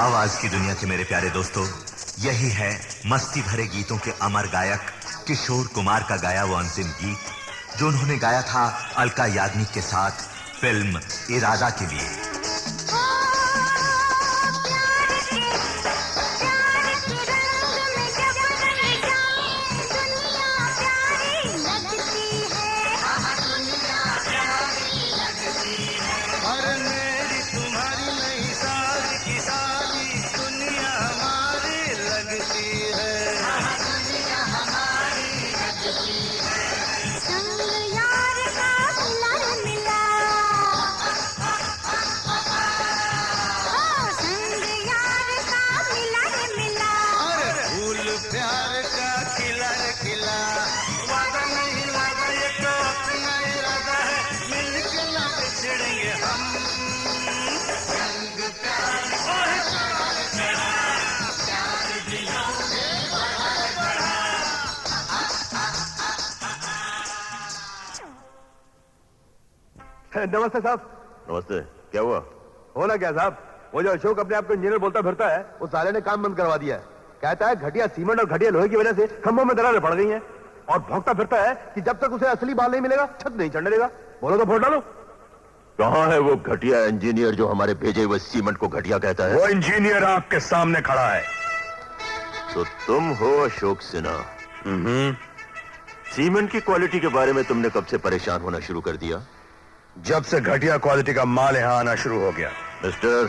आवाज की दुनिया के मेरे प्यारे दोस्तों, यही है मस्ती भरे गीतों के अमर गायक किशोर कुमार का गाया वो अंतिम गीत जो उन्होंने गाया था अलका याग्निक के साथ फिल्म इरादा के लिए। नमस्ते साहब। नमस्ते। क्या हुआ? होना क्या साहब, वो जो अशोक अपने आप को इंजीनियर बोलता फिरता है, वो साले ने काम बंद करवा दिया है। कहता है घटिया सीमेंट और घटिया लोहे की वजह से खंभों में दरारें पड़ गई हैं, और भौंकता फिरता है कि जब तक उसे असली बाल नहीं मिलेगा छत नहीं चढ़ने देगा। बोलो तो फोड़ डालो। कहाँ है वो घटिया इंजीनियर जो हमारे भेजे हुए सीमेंट को घटिया कहता है? वो इंजीनियर आपके सामने खड़ा है। तो तुम हो अशोक सिन्हा। सीमेंट की क्वालिटी के बारे में तुमने कब से परेशान होना शुरू कर दिया? जब से घटिया क्वालिटी का माल यहाँ आना शुरू हो गया। मिस्टर,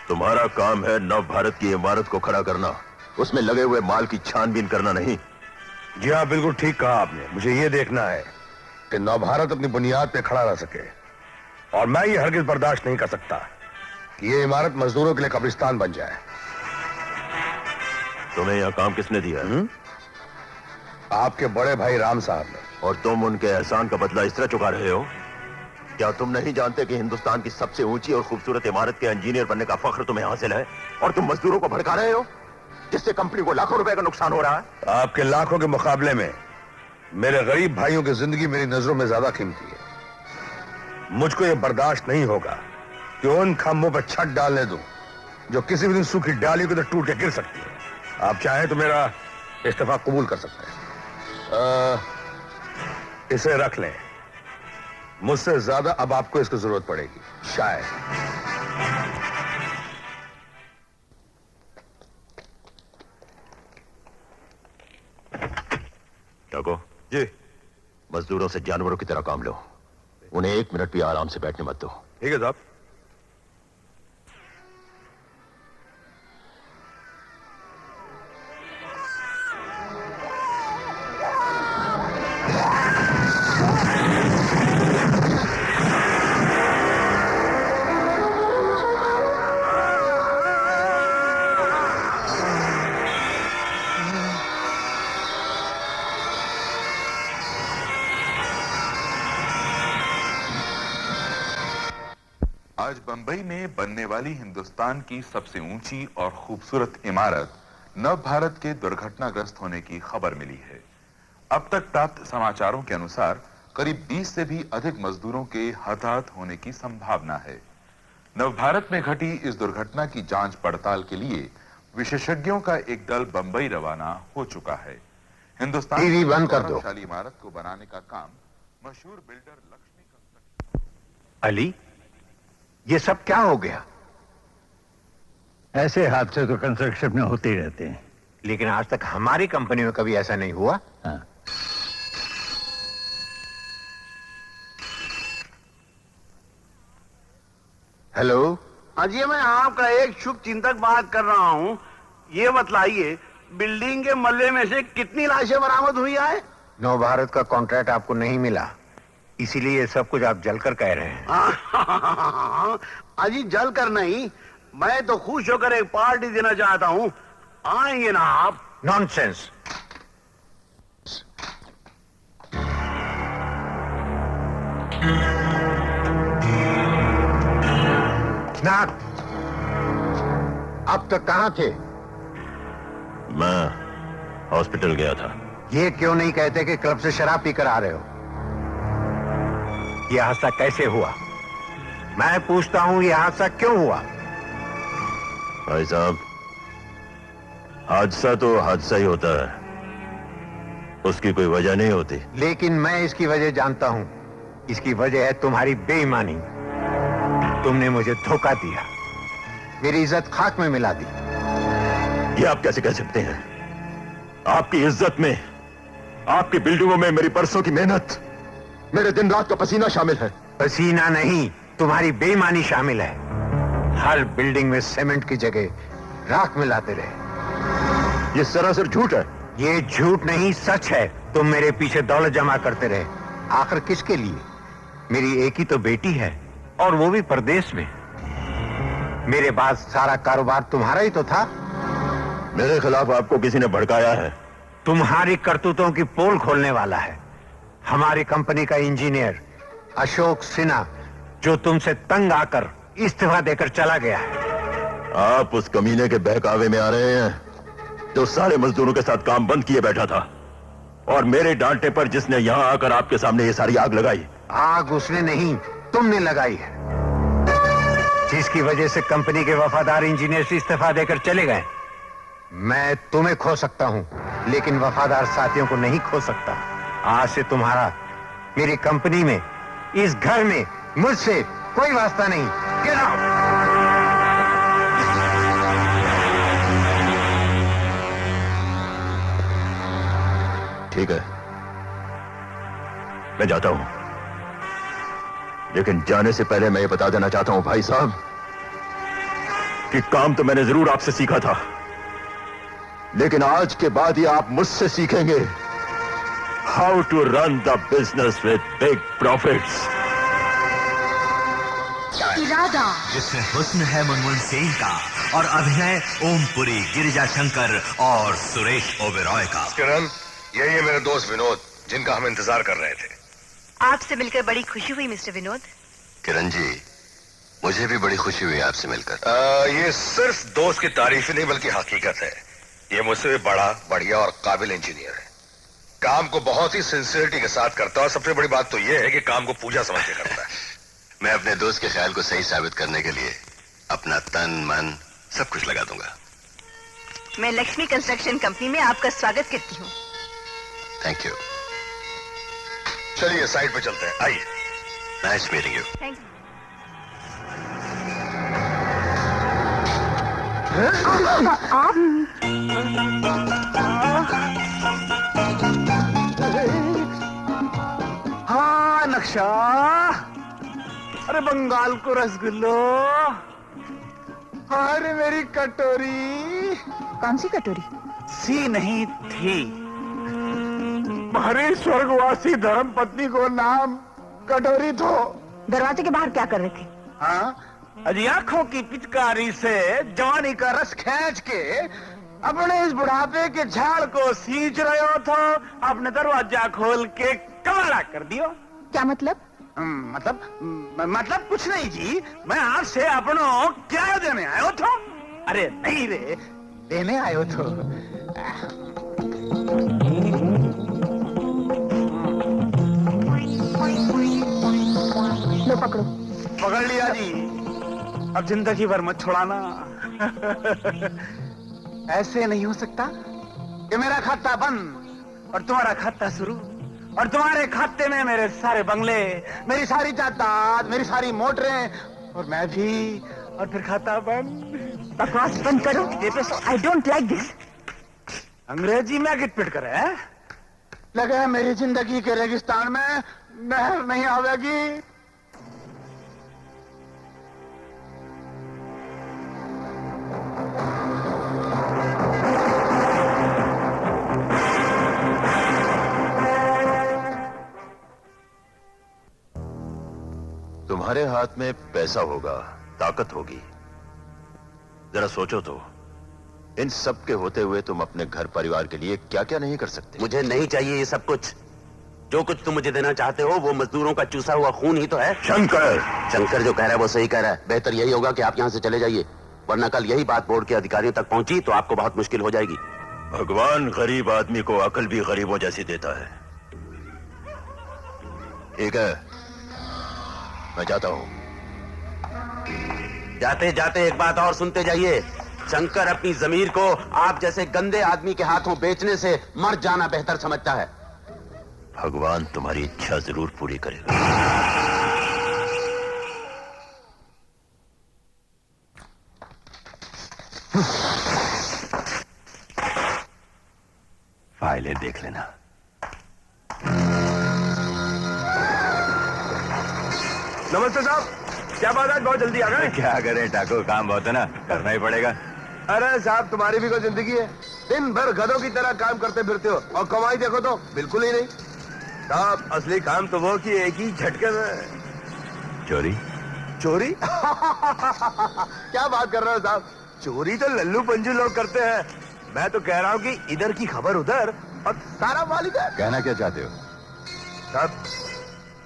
तुम्हारा काम है नव भारत की इमारत को खड़ा करना, उसमें लगे हुए माल की छानबीन करना नहीं। जी हाँ, बिल्कुल ठीक कहा आपने। मुझे ये देखना है कि नव भारत अपनी बुनियाद पे खड़ा रह सके, और मैं ये हरगिज बर्दाश्त नहीं कर सकता कि ये इमारत मजदूरों के लिए कब्रिस्तान बन जाए। तुम्हें यह काम किसने दिया है? आपके बड़े भाई राम साहब ने। और तुम उनके एहसान का बदला इस तरह चुका रहे हो? क्या तुम नहीं जानते कि हिंदुस्तान की सबसे ऊंची और खूबसूरत इमारत के इंजीनियर बनने का फख्र तुम्हें हासिल है, और तुम मजदूरों को भड़का रहे हो जिससे कंपनी को लाखों रुपए का नुकसान हो रहा है? आपके लाखों के मुकाबले में मेरे गरीब भाइयों की जिंदगी मेरी नजरों में ज्यादा कीमती है। मुझको यह बर्दाश्त नहीं होगा कि उन खंभों पर छत डालने दूं जो किसी भी दिन सूखी डाली को तो टूट के गिर सकती है। आप चाहें तो मेरा इस्तीफा कबूल कर सकते हैं। इसे रख लें, मुझसे ज्यादा अब आपको इसकी जरूरत पड़ेगी शायद। टाको जी। मजदूरों से जानवरों की तरह काम लो, उन्हें 1 मिनट भी आराम से बैठने मत दो। ठीक है साहब। आज बंबई में बनने वाली हिंदुस्तान की सबसे ऊंची और खूबसूरत इमारत नव भारत के दुर्घटनाग्रस्त होने की खबर मिली है। अब तक प्राप्त समाचारों के अनुसार करीब 20 से भी अधिक मजदूरों के हताहत होने की संभावना है। नव भारत में घटी इस दुर्घटना की जांच पड़ताल के लिए विशेषज्ञों का एक दल बंबई रवाना हो चुका है। हिंदुस्तान की गौरवशाली इमारत को बनाने का काम मशहूर बिल्डर लक्ष्मी कंस्ट्रक्शन। अली, ये सब क्या हो गया? ऐसे हादसे तो कंस्ट्रक्शन में होते ही रहते हैं, लेकिन आज तक हमारी कंपनी में कभी ऐसा नहीं हुआ। हाँ। हेलो। हाँ जी, मैं आपका एक शुभ चिंतक बात कर रहा हूँ। ये बतलाइए, बिल्डिंग के मलबे में से कितनी लाशें बरामद हुई है? नव भारत का कॉन्ट्रैक्ट आपको नहीं मिला, इसीलिए ये सब कुछ आप जलकर कह रहे हैं। अजी जल कर नहीं, मैं तो खुश होकर एक पार्टी देना चाहता हूँ। आएंगे ना आप? नॉनसेंस। नाथ, अब तक कहां थे? मैं हॉस्पिटल गया था। ये क्यों नहीं कहते कि क्लब से शराब पीकर आ रहे हो? यह हादसा कैसे हुआ? मैं पूछता हूं, यह हादसा क्यों हुआ? भाई साहब, हादसा तो हादसा ही होता है, उसकी कोई वजह नहीं होती। लेकिन मैं इसकी वजह जानता हूं। इसकी वजह है तुम्हारी बेईमानी। तुमने मुझे धोखा दिया, मेरी इज्जत खाक में मिला दी। ये आप कैसे कह सकते हैं? आपकी इज्जत में, आपकी बिल्डिंगों में मेरी बरसों की मेहनत, मेरे दिन रात का पसीना शामिल है। पसीना नहीं, तुम्हारी बेईमानी शामिल है। हर बिल्डिंग में सीमेंट की जगह राख मिलाते रहे। ये सरासर झूठ है। ये झूठ नहीं, सच है। तुम मेरे पीछे दौलत जमा करते रहे। आखिर किसके लिए? मेरी एक ही तो बेटी है, और वो भी परदेश में। मेरे बाद सारा कारोबार तुम्हारा ही तो था। मेरे खिलाफ आपको किसी ने भड़काया है। तुम्हारी करतूतों की पोल खोलने वाला है हमारी कंपनी का इंजीनियर अशोक सिन्हा, जो तुमसे तंग आकर इस्तीफा देकर चला गया है। आप उस कमीने के बहकावे में आ रहे हैं जो सारे मजदूरों के साथ काम बंद किए बैठा था, और मेरे डांटे पर जिसने यहां आकर आपके सामने ये सारी आग लगाई। आग उसने नहीं, तुमने लगाई है, जिसकी वजह से कंपनी के वफादार इंजीनियर से इस्तीफा देकर चले गए। मैं तुम्हें खो सकता हूं, लेकिन वफादार साथियों को नहीं खो सकता। आज से तुम्हारा मेरी कंपनी में, इस घर में मुझसे कोई वास्ता नहीं। Get out! ठीक है, मैं जाता हूं, लेकिन जाने से पहले मैं ये बता देना चाहता हूं भाई साहब कि काम तो मैंने जरूर आपसे सीखा था, लेकिन आज के बाद ये आप मुझसे सीखेंगे how to run the business with big profits. इरादा, जिसमें हुस्न है मुनमुन सेन का और अभिनय ओमपुरी, गिरिजा शंकर और सुरेश ओबेरॉय का। किरण, यही है मेरे दोस्त विनोद, जिनका हम इंतजार कर रहे थे। आपसे मिलकर बड़ी खुशी हुई मिस्टर विनोद। किरण जी, मुझे भी बड़ी खुशी हुई आपसे मिलकर। ये सिर्फ दोस्त की तारीफ ही नहीं बल्कि हकीकत है। ये मुझसे भी बड़ा, बढ़िया और काबिल इंजीनियर है। काम को बहुत ही सिंसियरिटी के साथ करता है, और सबसे बड़ी बात तो ये है कि काम को पूजा समझ के करता है। मैं अपने दोस्त के ख्याल को सही साबित करने के लिए अपना तन मन सब कुछ लगा दूंगा। मैं लक्ष्मी कंस्ट्रक्शन कंपनी में आपका स्वागत करती हूँ। Thank you. चलिए साइड पे चलते हैं, आइए। Nice meeting you. Thank you. हाँ नक्शा, अरे बंगाल को रसगुल्लो, अरे मेरी कटोरी। कौन सी कटोरी? सी नहीं थी, हमारी स्वर्गवासी धर्म पत्नी को नाम कटोरी थो। दरवाजे के बाहर क्या कर रहे थे? हाँ, अजी आंखों की पिचकारी से जवानी का रस खींच के अपने इस बुढ़ापे के झाड़ को सींच रहे हो तो आपने दरवाजा खोल के कवाड़ा कर दियो। क्या मतलब? मतलब कुछ नहीं जी, मैं आपसे अपनों क्या देने आयो थो। अरे नहीं रे, देने आयो थो। लो पकड़ो। पकड़ लिया जी, अब जिंदगी भर मत छुड़ाना। ऐसे नहीं हो सकता कि मेरा खाता बंद और तुम्हारा खाता शुरू, और तुम्हारे खाते में मेरे सारे बंगले, मेरी सारी जायदाद, मेरी सारी मोटरें, और मैं भी, और फिर खाता बंद। बकवास बंद करो। I don't like this. अंग्रेजी में गिटपिट करे लगे है मेरी जिंदगी के रेगिस्तान में नहर नहीं आवेगी। तुम्हारे हाथ में पैसा होगा, ताकत होगी, जरा सोचो तो, इन सब के होते हुए तुम अपने घर परिवार के लिए क्या क्या नहीं कर सकते। मुझे नहीं चाहिए ये सब कुछ। जो कुछ तुम मुझे देना चाहते हो वो मजदूरों का चूसा हुआ खून ही तो है। शंकर, शंकर जो कह रहा है वो सही कह रहा है। बेहतर यही होगा कि आप यहाँ से चले जाइए, वरना कल यही बात बोर्ड के अधिकारियों तक पहुंची तो आपको बहुत मुश्किल हो जाएगी। भगवान गरीब आदमी को अकल भी गरीबों जैसी देता है। ठीक है, मैं जाता हूं। जाते जाते एक बात और सुनते जाइए, शंकर अपनी जमीर को आप जैसे गंदे आदमी के हाथों बेचने से मर जाना बेहतर समझता है। भगवान तुम्हारी इच्छा जरूर पूरी करेगा। फाइलें देख लेना। नमस्ते साहब, क्या बात है, बहुत जल्दी आ गए? क्या करें टाको, काम बहुत है ना, करना ही पड़ेगा। अरे साहब, तुम्हारी भी कोई जिंदगी है? दिन भर गधों की तरह काम करते फिरते हो और कमाई देखो तो बिल्कुल ही नहीं। साहब, असली काम तो वो कि एक ही झटके में चोरी। चोरी? क्या बात कर रहे हो साहब, चोरी तो लल्लू पंजू लोग करते हैं। मैं तो कह रहा हूँ कि इधर की खबर उधर और सारा माल इधर। कहना क्या चाहते हो? साहब,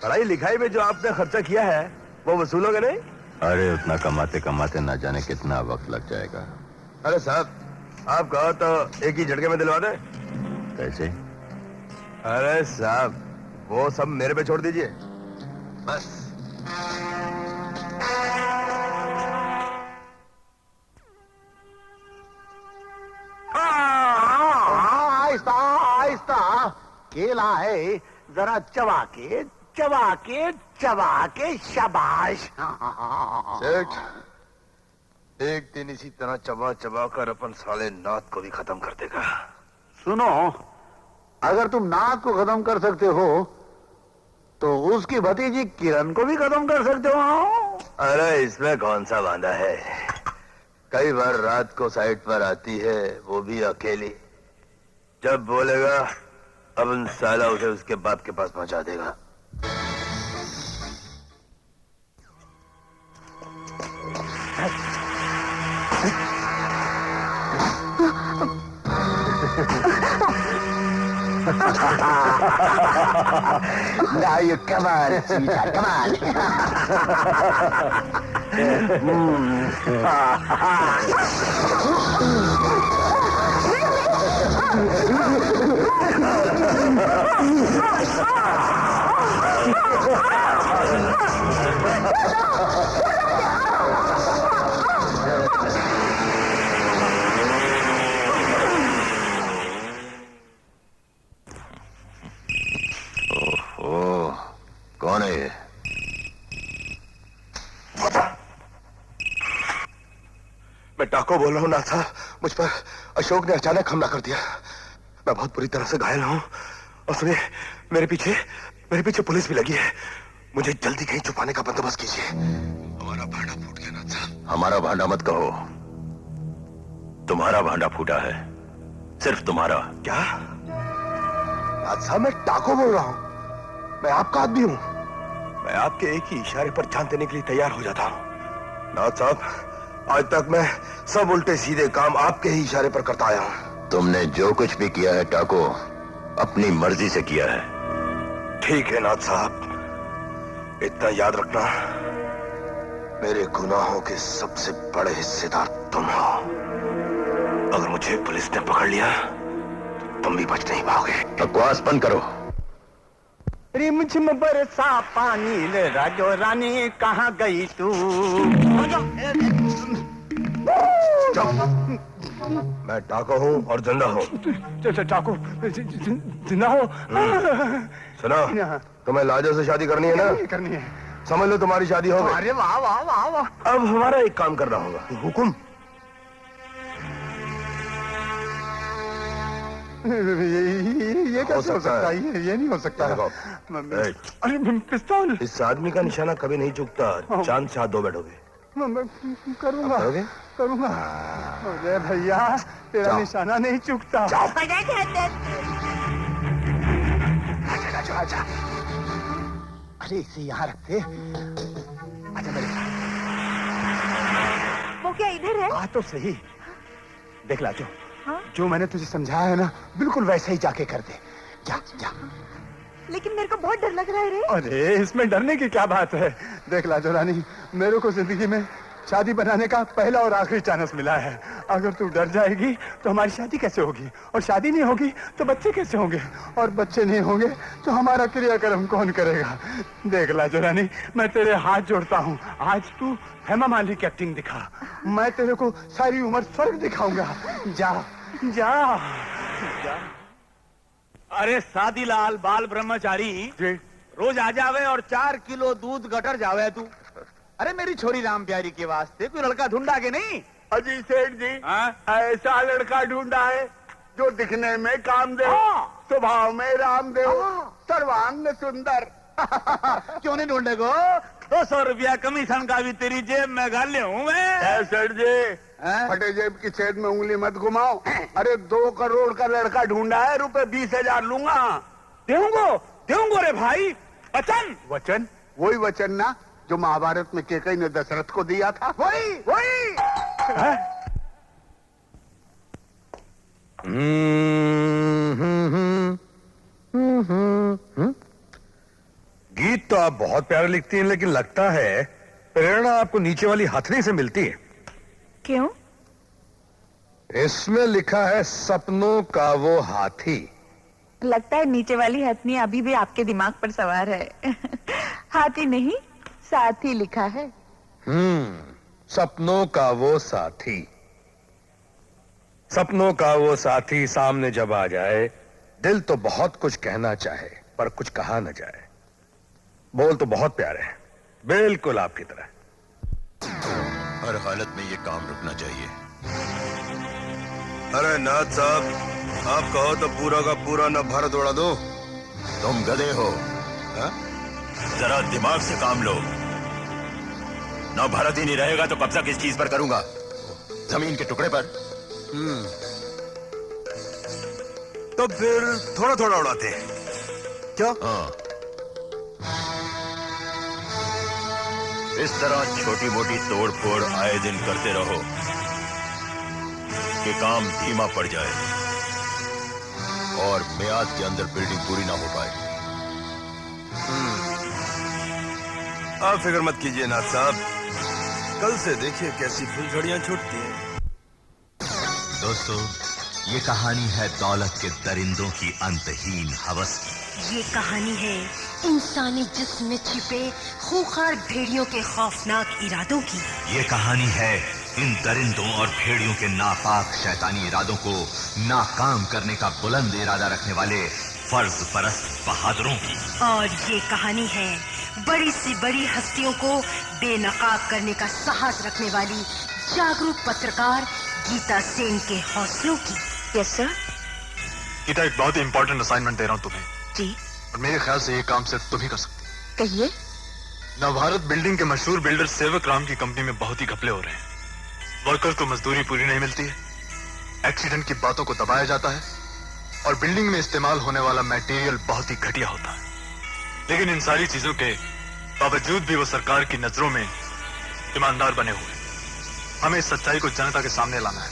पढ़ाई लिखाई में जो आपने खर्चा किया है वो वसूलोगे नहीं? अरे उतना कमाते कमाते ना जाने कितना वक्त लग जाएगा। अरे साहब, आप कहो तो एक ही झटके में दिलवा दें। कैसे? अरे साहब, वो सब मेरे पे छोड़ दीजिए बस। आहिस्ता आहिस्ता, केला है, जरा चबा के चबा के चबा के, शाबाश। सेठ, एक दिन इसी तरह चबा चबा कर अपन साले नाथ को भी खत्म कर देगा। सुनो, अगर तुम नाथ को खत्म कर सकते हो तो उसकी भतीजी किरण को भी खत्म कर सकते हो। अरे इसमें कौन सा वादा है, कई बार रात को साइड पर आती है, वो भी अकेली। जब बोलेगा अपन साला उसे उसके बाप के पास पहुंचा देगा। Now you come on, sweetheart, come on. कौन है ये? मैं टाको बोल रहा हूँ नाथ, मुझ पर अशोक ने अचानक हमला कर दिया। मैं बहुत बुरी तरह से घायल हूँ और सुनिए, मेरे पीछे पुलिस भी लगी है। मुझे जल्दी कहीं छुपाने का बंदोबस्त कीजिए। हमारा भांडा फूट गया नाथ साहब। हमारा भांडा मत कहो, तुम्हारा भांडा फूटा है, सिर्फ तुम्हारा। क्या नाथ साहब, मैं टाको बोल रहा हूँ, मैं आपका आदमी हूँ। मैं आपके एक ही इशारे पर जान देने के लिए तैयार हो जाता हूँ। नाथ साहब, आज तक मैं सब उल्टे सीधे काम आपके ही इशारे पर करता आया हूँ। तुमने जो कुछ भी किया है टाको, अपनी मर्जी से किया है। ठीक है नाथ साहब, इतना याद रखना, मेरे गुनाहों के सबसे बड़े हिस्सेदार तुम हो। अगर मुझे पुलिस ने पकड़ लिया तुम भी बच नहीं पाओगे। बकवास बंद करो। रिमझिम बरसा पानी, ले राजो रानी कहाँ गई तू? मैं टाको हूँ और जिंदा हूँ। टाको जिंदा हो? सुनो, तुम्हें लाजो से शादी करनी है ना? करनी है। समझ लो तुम्हारी शादी हो गई। अरे वाह वाह वाह वाह। अब हमारा एक काम करना होगा। हुकुम? ये कैसे हो सकता है? ये नहीं हो सकता। अरे पिस्तौल। इस आदमी का निशाना कभी नहीं चूकता। चांद से हाथ धो बैठोगे। करूंगा करूंगा। अरे भैया, तेरा निशाना नहीं चूकता। आजा। अरे इसे यहाँ रखते। आजा मेरे साथ। वो क्या इधर है? आ तो सही। देख लाजो, जो मैंने तुझे समझाया है ना, बिल्कुल वैसे ही जाके कर दे। जा जा। लेकिन मेरे को बहुत डर लग रहा है रे। अरे इसमें डरने की क्या बात है? देख लाजो रानी, मेरे को जिंदगी में शादी बनाने का पहला और आखिरी चांस मिला है। अगर तू डर जाएगी तो हमारी शादी कैसे होगी, और शादी नहीं होगी तो बच्चे कैसे होंगे, और बच्चे नहीं होंगे तो हमारा क्रियाक्रम कौन करेगा। देख लाजो रानी, मैं तेरे हाथ जोड़ता हूँ, आज तू हेमा मालिनी की एक्टिंग दिखा, मैं तेरे को सारी उम्र स्वर्ग दिखाऊंगा। जा जा जा। अरे सादीलाल बाल ब्रह्मचारी जी रोज आ जावे और 4 किलो दूध गटर जावे तू। अरे मेरी छोरी राम प्यारी के वास्ते कोई लड़का ढूंढा के नहीं? अजी सेठ जी, ऐसा लड़का ढूंढा है जो दिखने में कामदेव, स्वभाव में रामदेव, सर्वांग सुंदर। क्यों नहीं ढूंढे को? 200 रुपया कमीशन का भी तेरी जेब में गाल ले हूँ मैं। सेठ जी, फटे जेब की छेद में उंगली मत घुमाओ। अरे 2 करोड़ का लड़का ढूंढा है, रुपए 20,000 लूंगा। देऊंगो रे भाई, वचन। वचन? वही वचन ना जो महाभारत में केकई ने दशरथ को दिया था। वही गीत तो आप बहुत प्यारे लिखती हैं, लेकिन लगता है प्रेरणा आपको नीचे वाली हथनी से मिलती है। क्यों? इसमें लिखा है सपनों का वो हाथी। लगता है नीचे वाली हथनी अभी भी आपके दिमाग पर सवार है। हाथी नहीं, साथी लिखा है। सपनों का वो साथी। सपनों का वो साथी सामने जब आ जाए, दिल तो बहुत कुछ कहना चाहे पर कुछ कहा न जाए। बोल तो बहुत प्यारे हैं, बिल्कुल आपकी तरह। हर हालत में ये काम रुकना चाहिए। अरे नाथ साहब, आप कहो तो पूरा का पूरा न भारत उड़ा दो। तुम गधे हो, जरा दिमाग से काम लो। ना भारत ही नहीं रहेगा तो कब्जा किस चीज पर करूंगा? जमीन के टुकड़े पर। तो फिर थोड़ा थोड़ा उड़ाते हैं क्या? हाँ, इस तरह छोटी मोटी तोड़ फोड़ आए दिन करते रहो कि काम धीमा पड़ जाए और मियाद के अंदर बिल्डिंग पूरी ना हो पाए। आप फिक्र मत कीजिए नाथ साहब, कल से देखिए कैसी फुलझड़ियां छूटती हैं। दोस्तों, ये कहानी है दौलत के दरिंदों की अंतहीन हवस की। ये कहानी है इंसानी जिस्म में छिपे खूंखार भेड़ियों के खौफनाक इरादों की। ये कहानी है इन दरिंदों और भेड़ियों के नापाक शैतानी इरादों को नाकाम करने का बुलंद इरादा रखने वाले फर्ज परस्त बहादुरों की। और ये कहानी है बड़ी सी बड़ी हस्तियों को बेनकाब करने का साहस रखने वाली जागरूक पत्रकार गीता सेन के हौसलों की। Yes sir. गीता, एक बहुत ही इंपॉर्टेंट असाइनमेंट दे रहा हूँ तुम्हें। जी। और मेरे ख्याल से ये काम सिर्फ तुम ही कर सकते। कहिए। नवभारत बिल्डिंग के मशहूर बिल्डर सेवक राम की कंपनी में बहुत ही घपले हो रहे हैं। वर्कर को मजदूरी पूरी नहीं मिलती है, एक्सीडेंट की बातों को दबाया जाता है और बिल्डिंग में इस्तेमाल होने वाला मटेरियल बहुत ही घटिया होता है। लेकिन इन सारी चीजों के बावजूद भी वो सरकार की नजरों में ईमानदार बने हुए। हमें इस सच्चाई को जनता के सामने लाना है,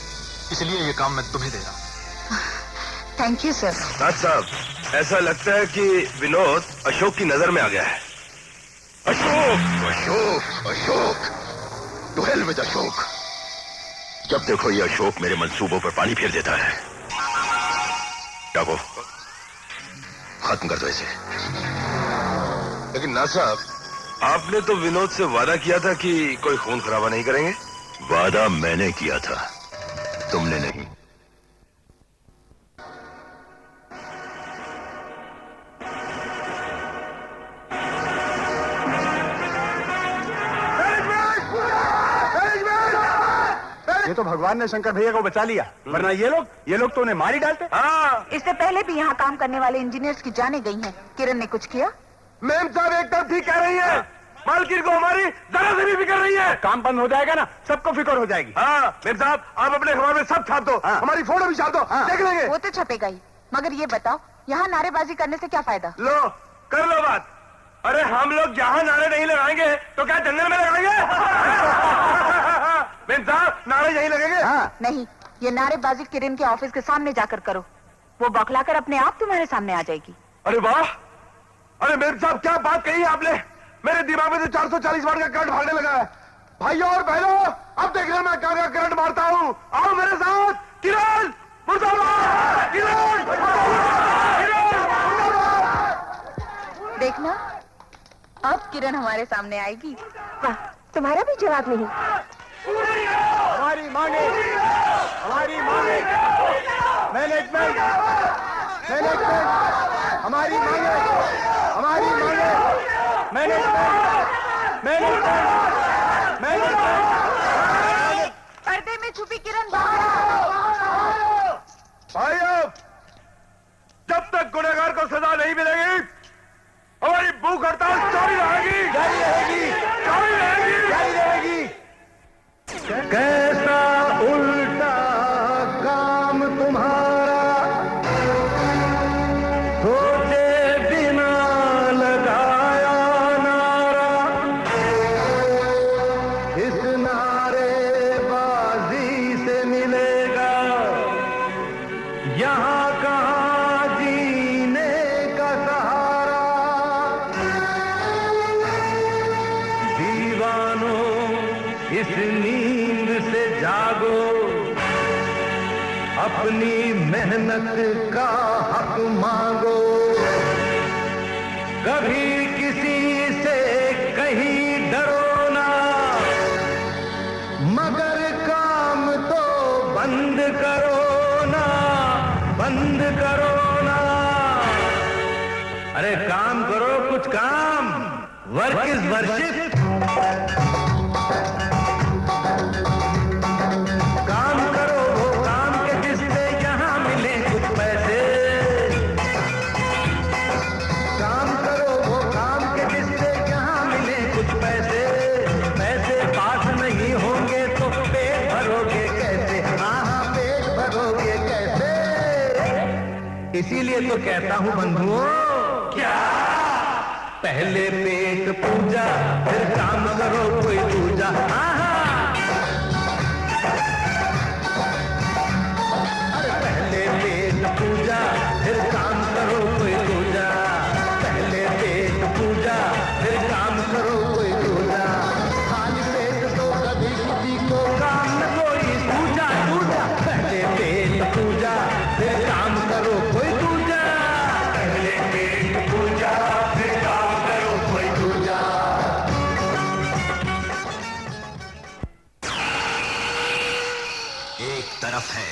इसलिए ये काम मैं तुम्हें दे रहा हूँ। Thank you sir. नाथ साहब, ऐसा लगता है कि विनोद अशोक की नजर में आ गया है। Ashok Ashok Ashok, to hell with Ashok. जब देखो ये अशोक मेरे मंसूबों पर पानी फेर देता है। डाको, खत्म कर दो इसे। लेकिन नाथ साहब, आपने तो विनोद से वादा किया था कि कोई खून खराबा नहीं करेंगे। वादा मैंने किया था, तुमने नहीं। ये तो भगवान ने शंकर भैया को बचा लिया, वरना ये लोग तो उन्हें मार ही डालते। इससे पहले भी यहाँ काम करने वाले इंजीनियर्स की जाने गई हैं। किरण ने कुछ किया? मैम साहब एकदम ठीक कह रही है। मालकिन को हमारी जरा से भी फिक्र नहीं है। काम बंद हो जाएगा ना, सबको फिक्र हो जाएगी। मैम साहब, आप अपने अखबार में सब छाप दो, हमारी फोटो भी छाप दो, देख लेंगे। वो तो छपेगा ही, मगर ये बताओ यहाँ नारेबाजी करने से क्या फायदा? लो, कर लो बात। अरे हम लोग यहाँ नारे नहीं लगाएंगे तो क्या जंगल में लगाएंगे? मैम साहब, नारे यहीं लगेंगे। नहीं, ये नारेबाजी किरण के ऑफिस के सामने जाकर करो। वो बौखलाकर अपने आप तुम्हारे सामने आ जाएगी। अरे वाह, अरे मैम साहब क्या बात कही आपने। मेरे दिमाग में तो 440 वाट का करंट भागने लगा है। भाइयों और बहनों, अब देखना मैं क्या करंट मारता हूं। आओ मेरे साथ। किरण मुर्दाबाद, किरण मुर्दाबाद, किरण मुर्दाबाद। देखना अब किरण हमारे सामने आएगी। वाह, तुम्हारा भी जवाब नहीं। हमारी मांगे मैनेजमेंट, हमारी मांगे मैनेजमेंट। पर्दे में छुपी किरण बाहर आओ। भाइयों, जब तक गुनहगार को सजा नहीं मिलेगी, हमारी भूख हड़ताल जारी रहेगी। कैसा उल्टा काम तुम्हारा, सोचे बिना लगाया नारा, इस नारेबाजी से मिलेगा यहाँ कहाँ जीने का सहारा। दीवानों इस नींद से जागो, अपनी मेहनत का हक मांगो। कभी किसी से कहीं डरो ना, मगर काम तो बंद करो ना। अरे काम करो, कुछ काम। Work is worship. काम करो वो काम के जिससे यहाँ मिले कुछ पैसे। काम करो वो काम के जिससे यहाँ मिले कुछ पैसे। पैसे पास नहीं होंगे तो पेट भरोगे कैसे? हाँ, पेट भरोगे कैसे? इसीलिए तो कहता हूँ बंधुओं, क्या पहले पेट पूजा फिर काम करो कोई दूजा। अरे पहले पेट पूजा फिर काम करो कोई दूजा। पहले पेट पूजा फिर काम करो कोई दूजा। खाली पेट तो कभी किसी को काम न कोई दूजा। पहले पेट पूजा फिर काम करो कोई दूजा। पहले पेट पूजा फिर काम करो कोई दूजा। एक तरफ है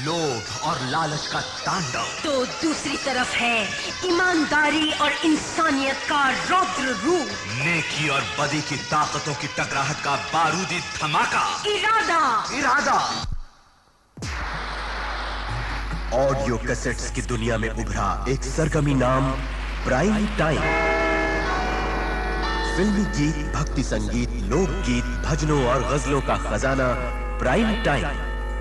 लोभ और लालच का तांडव, तो दूसरी तरफ है ईमानदारी और इंसानियत का रौद्र रूप। नेकी और बदी की ताकतों की टकराहट का बारूदी धमाका। इरादा। ऑडियो कैसेट्स की दुनिया में उभरा एक सरगमी नाम प्राइम टाइम। फिल्मी गीत, भक्ति संगीत, लोकगीत, भजनों और गजलों का खजाना प्राइम टाइम।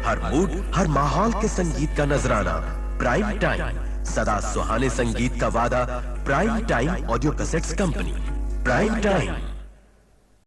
हर मूड, हर माहौल के संगीत का नजराना प्राइम टाइम। सदा सुहाने संगीत का वादा prime time audio cassettes company. Prime time